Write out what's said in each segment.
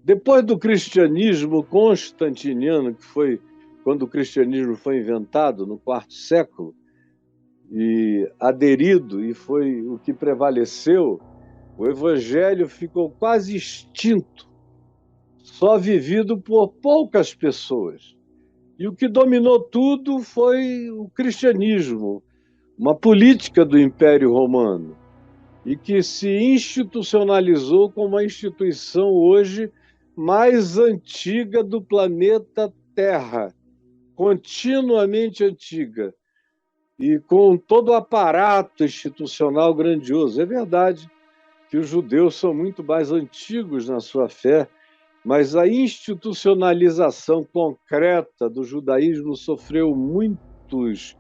Depois do cristianismo constantiniano, que foi quando o cristianismo foi inventado no quarto século, e aderido, e foi o que prevaleceu, o evangelho ficou quase extinto, só vivido por poucas pessoas. E o que dominou tudo foi o cristianismo, uma política do Império Romano, e que se institucionalizou como a instituição hoje mais antiga do planeta Terra, continuamente antiga, e com todo o aparato institucional grandioso. É verdade que os judeus são muito mais antigos na sua fé, mas a institucionalização concreta do judaísmo sofreu muitos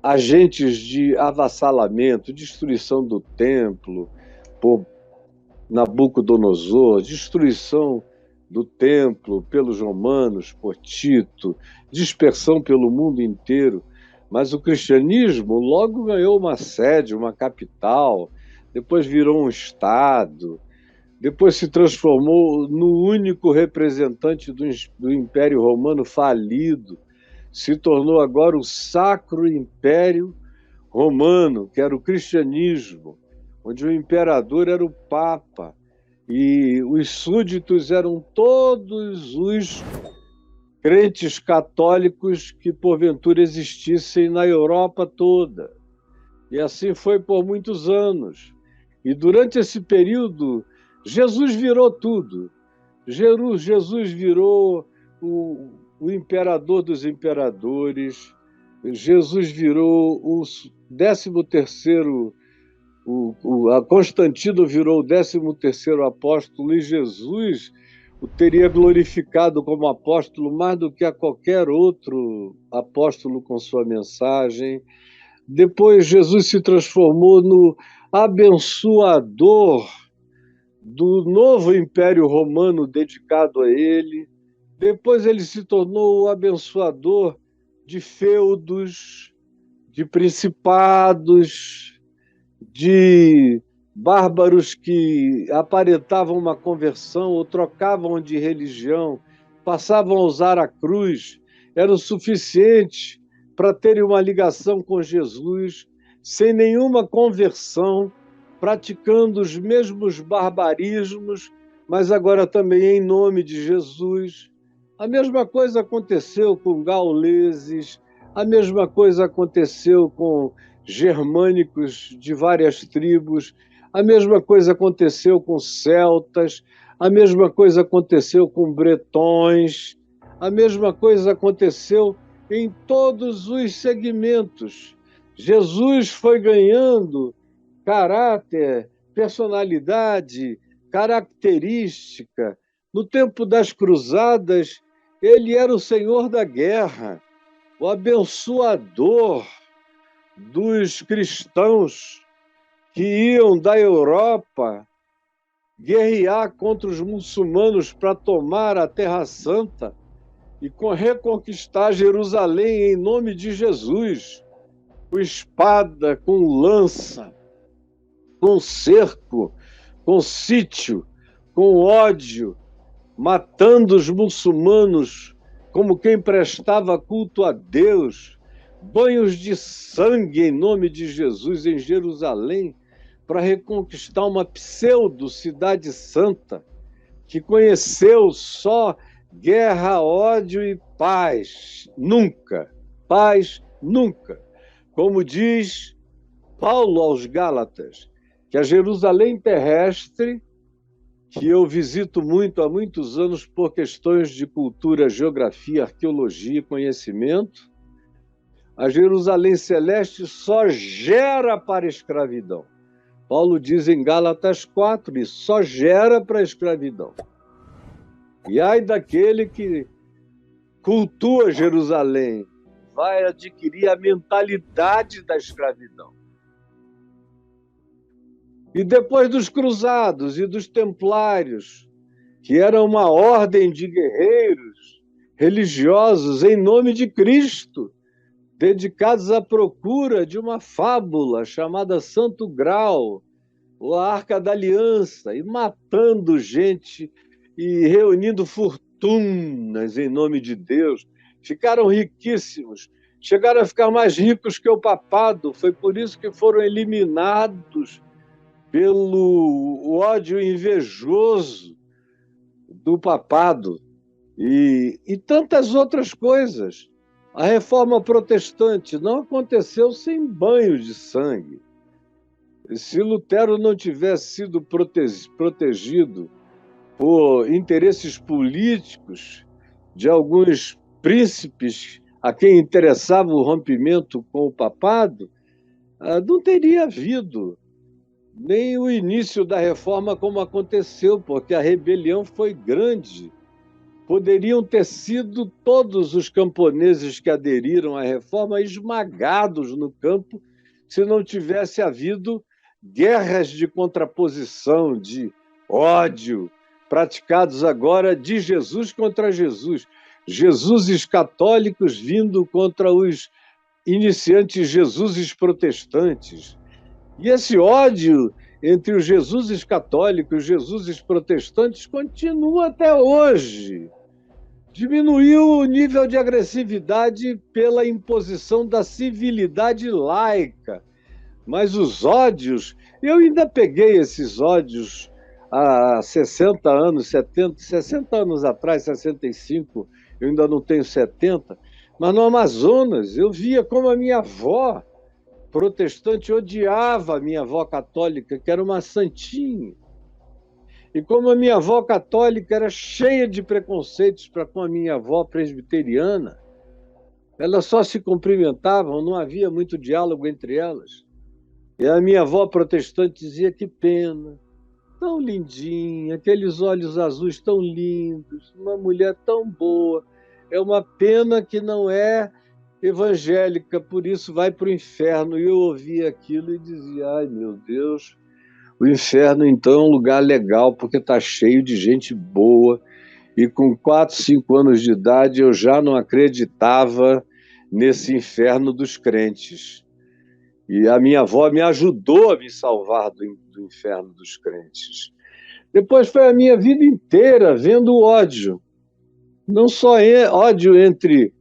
agentes de avassalamento, destruição do templo por Nabucodonosor, destruição do templo pelos romanos, por Tito, dispersão pelo mundo inteiro. Mas o cristianismo logo ganhou uma sede, uma capital, depois virou um estado, depois se transformou no único representante do Império Romano falido, se tornou agora o Sacro Império Romano, que era o cristianismo, onde o imperador era o Papa e os súditos eram todos os crentes católicos que porventura existissem na Europa toda. E assim foi por muitos anos. E durante esse período, Jesus virou tudo. Jesus virou o imperador dos imperadores, Jesus virou o 13º, a Constantino virou o 13º apóstolo, e Jesus o teria glorificado como apóstolo mais do que a qualquer outro apóstolo com sua mensagem. Depois Jesus se transformou no abençoador do novo Império Romano dedicado a ele. Depois ele se tornou o abençoador de feudos, de principados, de bárbaros que aparentavam uma conversão ou trocavam de religião, passavam a usar a cruz, era o suficiente para terem uma ligação com Jesus, sem nenhuma conversão, praticando os mesmos barbarismos, mas agora também em nome de Jesus. A mesma coisa aconteceu com gauleses, a mesma coisa aconteceu com germânicos de várias tribos, a mesma coisa aconteceu com celtas, a mesma coisa aconteceu com bretões, a mesma coisa aconteceu em todos os segmentos. Jesus foi ganhando caráter, personalidade, característica. No tempo das cruzadas, ele era o senhor da guerra, o abençoador dos cristãos que iam da Europa guerrear contra os muçulmanos para tomar a Terra Santa e reconquistar Jerusalém em nome de Jesus, com espada, com lança, com cerco, com sítio, com ódio, matando os muçulmanos como quem prestava culto a Deus, banhos de sangue em nome de Jesus em Jerusalém, para reconquistar uma pseudo-cidade santa, que conheceu só guerra, ódio e paz. Nunca, paz nunca. Como diz Paulo aos Gálatas, que a Jerusalém terrestre, que eu visito muito há muitos anos por questões de cultura, geografia, arqueologia e conhecimento, a Jerusalém celeste só gera para a escravidão. Paulo diz em Gálatas 4, isso só gera para a escravidão. E ai daquele que cultua Jerusalém, vai adquirir a mentalidade da escravidão. E depois dos cruzados e dos templários, que eram uma ordem de guerreiros religiosos em nome de Cristo, dedicados à procura de uma fábula chamada Santo Grau, ou a Arca da Aliança, e matando gente e reunindo fortunas em nome de Deus. Ficaram riquíssimos, chegaram a ficar mais ricos que o papado. Foi por isso que foram eliminados pelo ódio invejoso do papado e tantas outras coisas. A reforma protestante não aconteceu sem banho de sangue. Se Lutero não tivesse sido protegido por interesses políticos de alguns príncipes a quem interessava o rompimento com o papado, não teria havido nem o início da reforma como aconteceu, porque a rebelião foi grande. Poderiam ter sido todos os camponeses que aderiram à reforma esmagados no campo se não tivesse havido guerras de contraposição, de ódio, praticados agora de Jesus contra Jesus. Jesuses católicos vindo contra os iniciantes Jesuses protestantes. E esse ódio entre os Jesuses católicos e os Jesuses protestantes continua até hoje. Diminuiu o nível de agressividade pela imposição da civilidade laica, mas os ódios, eu ainda peguei esses ódios há 60 anos, 70, 60 anos atrás, 65, eu ainda não tenho 70, mas no Amazonas eu via como a minha avó protestante odiava a minha avó católica, que era uma santinha. E como a minha avó católica era cheia de preconceitos para com a minha avó presbiteriana, elas só se cumprimentavam, não havia muito diálogo entre elas. E a minha avó protestante dizia: que pena, tão lindinha, aqueles olhos azuis tão lindos, uma mulher tão boa. É uma pena que não é evangélica, por isso vai para o inferno. E eu ouvia aquilo e dizia: ai, meu Deus, o inferno então é um lugar legal, porque está cheio de gente boa. E com 4, 5 anos de idade eu já não acreditava nesse inferno dos crentes. E a minha avó me ajudou a me salvar do inferno dos crentes. Depois foi a minha vida inteira vendo ódio. Não só ódio entre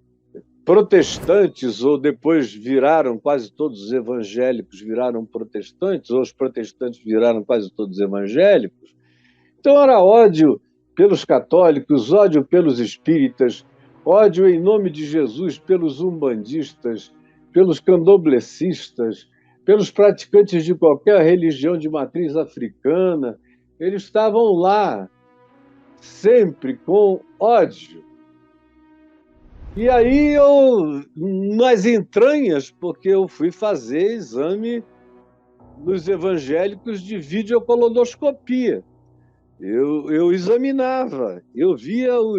protestantes, ou depois viraram quase todos os evangélicos, viraram protestantes, ou os protestantes viraram quase todos evangélicos. Então era ódio pelos católicos, ódio pelos espíritas, ódio em nome de Jesus pelos umbandistas, pelos candoblecistas, pelos praticantes de qualquer religião de matriz africana. Eles estavam lá, sempre com ódio. E aí eu, nas entranhas, porque eu fui fazer exame nos evangélicos de videocolonoscopia. Eu examinava, eu via o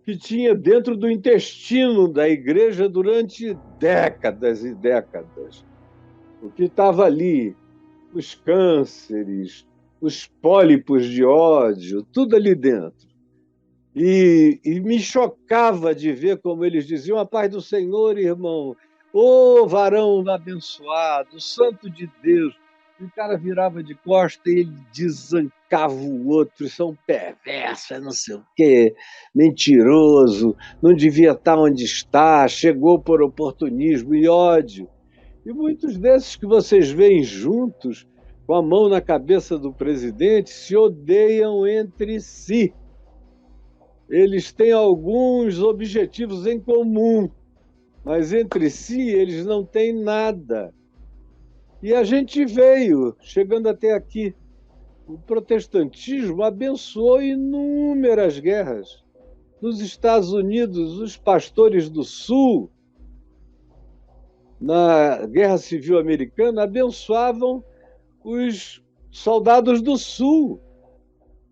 que tinha dentro do intestino da igreja durante décadas e décadas. O que estava ali, os cânceres, os pólipos de ódio, tudo ali dentro. E me chocava de ver como eles diziam: a paz do Senhor, irmão, ô varão abençoado, santo de Deus. E o cara virava de costa e ele desancava o outro: são perversos, não sei o quê, mentiroso, não devia estar onde está, chegou por oportunismo e ódio. E muitos desses que vocês veem juntos, com a mão na cabeça do presidente, se odeiam entre si. Eles têm alguns objetivos em comum, mas entre si eles não têm nada. E a gente veio, chegando até aqui. O protestantismo abençoou inúmeras guerras. Nos Estados Unidos, os pastores do Sul, na Guerra Civil Americana, abençoavam os soldados do Sul,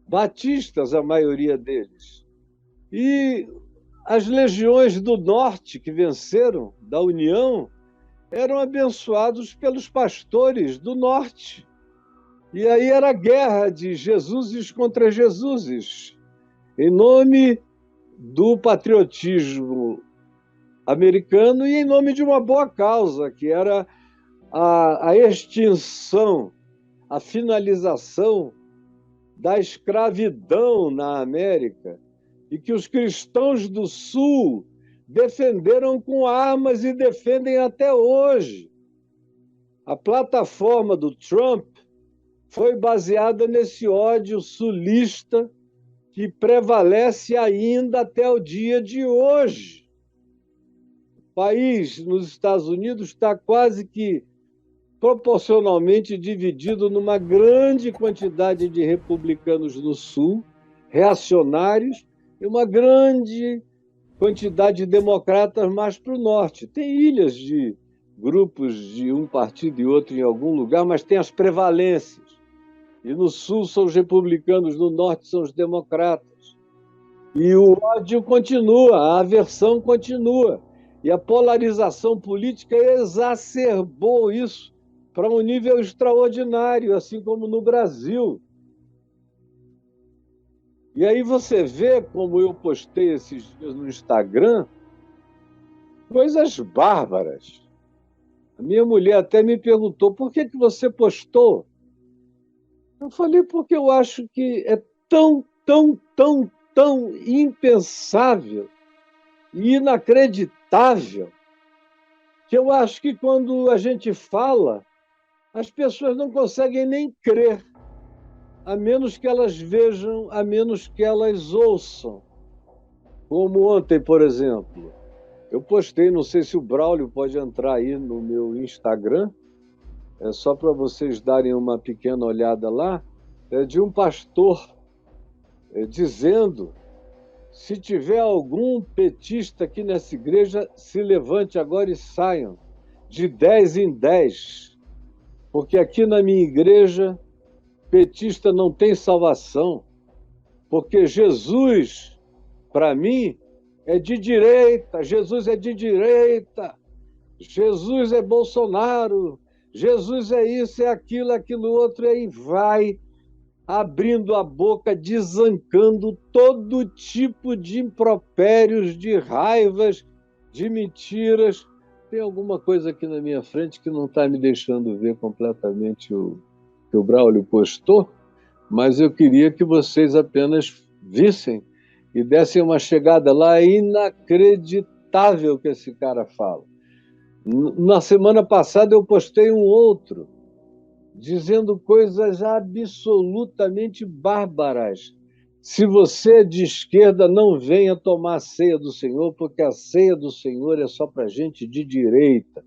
batistas, a maioria deles. E as legiões do Norte, que venceram, da União, eram abençoados pelos pastores do Norte. E aí era a guerra de Jesuses contra Jesuses, em nome do patriotismo americano e em nome de uma boa causa, que era a extinção, a finalização da escravidão na América e que os cristãos do Sul defenderam com armas e defendem até hoje. A plataforma do Trump foi baseada nesse ódio sulista que prevalece ainda até o dia de hoje. O país, nos Estados Unidos, está quase que proporcionalmente dividido numa grande quantidade de republicanos no Sul, reacionários, e uma grande quantidade de democratas mais para o Norte. Tem ilhas de grupos de um partido e outro em algum lugar, mas tem as prevalências. E no Sul são os republicanos, no Norte são os democratas. E o ódio continua, a aversão continua. E a polarização política exacerbou isso para um nível extraordinário, assim como no Brasil. E aí você vê, como eu postei esses dias no Instagram, coisas bárbaras. A minha mulher até me perguntou, por que você postou? Eu falei, porque eu acho que é tão, tão, tão, tão impensável e inacreditável que eu acho que quando a gente fala, as pessoas não conseguem nem crer, a menos que elas vejam, a menos que elas ouçam. Como ontem, por exemplo, eu postei, não sei se o Braulio pode entrar aí no meu Instagram, é só para vocês darem uma pequena olhada lá, de um pastor dizendo: se tiver algum petista aqui nessa igreja, se levante agora e saiam, de 10 em 10, porque aqui na minha igreja, petista não tem salvação, porque Jesus, para mim, é de direita, Jesus é de direita, Jesus é Bolsonaro, Jesus é isso, é aquilo, aquilo outro, e aí vai abrindo a boca, desancando todo tipo de impropérios, de raivas, de mentiras. Tem alguma coisa aqui na minha frente que não está me deixando ver completamente o que o Braulio postou, mas eu queria que vocês apenas vissem e dessem uma chegada lá. É inacreditável que esse cara fala. Na semana passada eu postei um outro, dizendo coisas absolutamente bárbaras. Se você é de esquerda, não venha tomar a ceia do Senhor, porque a ceia do Senhor é só para gente de direita,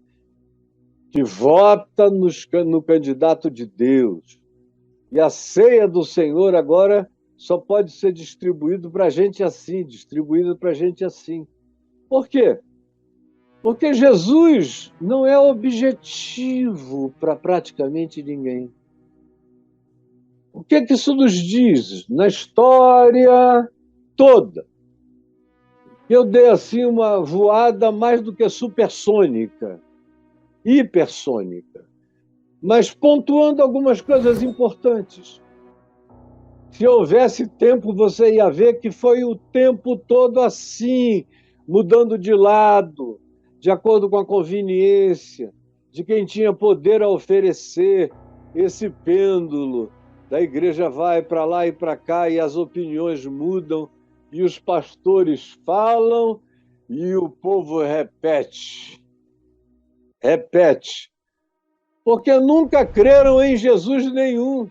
que vota no candidato de Deus. E a ceia do Senhor agora só pode ser distribuído para gente assim, distribuído para gente assim. Por quê? Porque Jesus não é objetivo para praticamente ninguém. O que é que isso nos diz na história toda? Eu dei assim uma voada mais do que supersônica, hipersônica, mas pontuando algumas coisas importantes. Se houvesse tempo, você ia ver que foi o tempo todo assim, mudando de lado, de acordo com a conveniência de quem tinha poder a oferecer. Esse pêndulo da igreja vai para lá e para cá e as opiniões mudam e os pastores falam e o povo repete, repete, porque nunca creram em Jesus nenhum.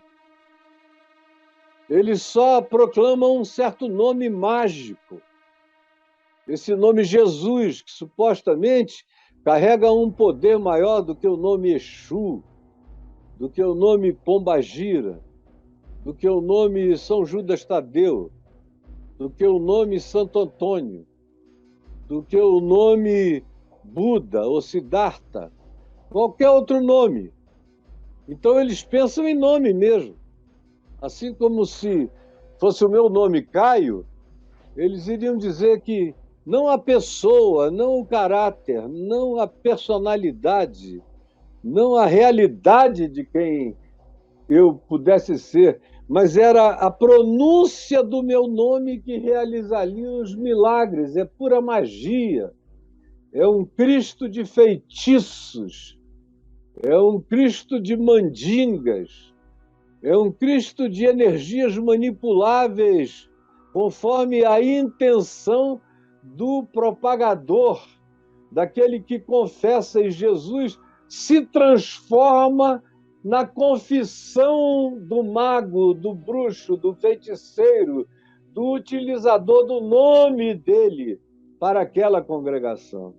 Eles só proclamam um certo nome mágico. Esse nome Jesus, que supostamente carrega um poder maior do que o nome Exu, do que o nome Pombagira, do que o nome São Judas Tadeu, do que o nome Santo Antônio, do que o nome Buda ou Siddhartha, qualquer outro nome. Então eles pensam em nome mesmo. Assim como se fosse o meu nome Caio, eles iriam dizer que não a pessoa, não o caráter, não a personalidade, não a realidade de quem eu pudesse ser, mas era a pronúncia do meu nome que realizaria os milagres. É pura magia. É um Cristo de feitiços. É um Cristo de mandingas. É um Cristo de energias manipuláveis, conforme a intenção do propagador, daquele que confessa, e Jesus se transforma na confissão do mago, do bruxo, do feiticeiro, do utilizador do nome dele para aquela congregação.